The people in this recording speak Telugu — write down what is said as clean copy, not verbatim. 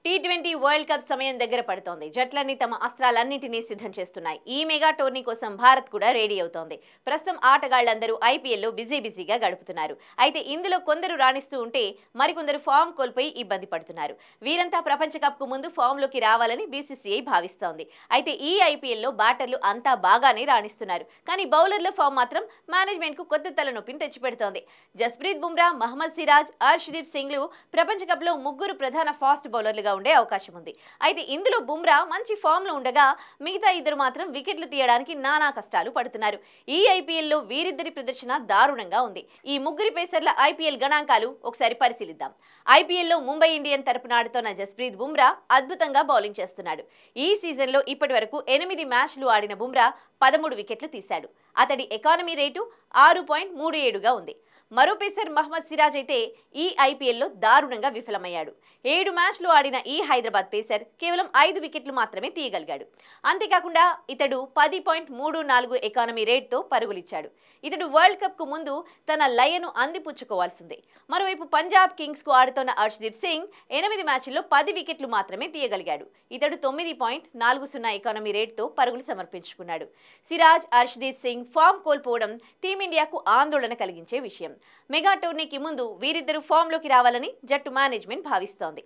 టీ20 వరల్డ్ కప్ సమయం దగ్గర పడుతోంది. జట్లన్నీ తమ అస్త్రాలన్నింటినీ సిద్ధం చేస్తున్నాయి. ఈ మెగా టోర్నీ కోసం భారత్ కూడా రెడీ అవుతోంది. ప్రస్తుతం ఆటగాళ్లందరూ ఐపీఎల్లో బిజీగా గడుపుతున్నారు. అయితే ఇందులో కొందరు రాణిస్తూ ఉంటే మరికొందరు ఫామ్ కోల్పోయి ఇబ్బంది పడుతున్నారు. వీరంతా ప్రపంచ కప్ కు ముందు ఫామ్ లోకి రావాలని బీసీసీఐ భావిస్తోంది. అయితే ఈ ఐపీఎల్లో బ్యాటర్లు అంతా బాగానే రాణిస్తున్నారు. కానీ బౌలర్ల ఫామ్ మాత్రం మేనేజ్మెంట్ కు కొత్త తలనొప్పిని తెచ్చిపెడుతోంది. జస్ప్రీత్ బుమ్రా, మహమ్మద్ సిరాజ్, హర్షదీప్ సింగ్లు ప్రపంచ కప్ లో ముగ్గురు ప్రధాన ఫాస్ట్ బౌలర్లుగా ఉండే అవకాశం ఉంది. అయితే ఇందులో బుమ్రా మంచి ఫామ్ లో ఉండగా మిగతా ఇద్దరు మాత్రం వికెట్లు తీయడానికి నానా కష్టాలు పడుతున్నారు. ఈ ఐపీఎల్లో వీరిద్దరి ప్రదర్శన దారుణంగా ఉంది. ఈ ముగ్గురి పేసర్ల ఐపీఎల్ గణాంకాలు ఒకసారి పరిశీలిద్దాం. ఐపీఎల్లో ముంబై ఇండియన్ తరపున ఆడుతున్న జస్ప్రీత్ బుమ్రా అద్భుతంగా బౌలింగ్ చేస్తున్నాడు. ఈ సీజన్లో ఇప్పటి వరకు 8 మ్యాచ్లు ఆడిన బుమ్రా 13 వికెట్లు తీశాడు. అతడి ఎకానమీ రేటు 6.37గా ఉంది. మరో పేసర్ మహమ్మద్ సిరాజ్ అయితే ఈ ఐపీఎల్లో దారుణంగా విఫలమయ్యాడు. 7 మ్యాచ్లు ఆడిన ఈ హైదరాబాద్ పేసర్ కేవలం 5 వికెట్లు మాత్రమే తీయగలిగాడు. అంతేకాకుండా ఇతడు 10.34 ఎకానమీ రేట్తో పరుగులిచ్చాడు. ఇతడు వరల్డ్ కప్ కు ముందు తన లయను అందిపుచ్చుకోవాల్సిందే. మరోవైపు పంజాబ్ కింగ్స్ కు ఆడుతున్న హర్షదీప్ సింగ్ 8 మ్యాచ్ల్లో 10 వికెట్లు మాత్రమే తీయగలిగాడు. ఇతడు 9.40 ఎకానమీ రేట్తో పరుగులు సమర్పించుకున్నాడు. సిరాజ్, హర్షదీప్ సింగ్ ఫామ్ కోల్పోవడం టీమిండియాకు ఆందోళన కలిగించే విషయం. మెగా టోర్నీకి ముందు వీరిద్దరూ ఫామ్ లోకి రావాలని జట్టు మేనేజ్మెంట్ భావిస్తోంది.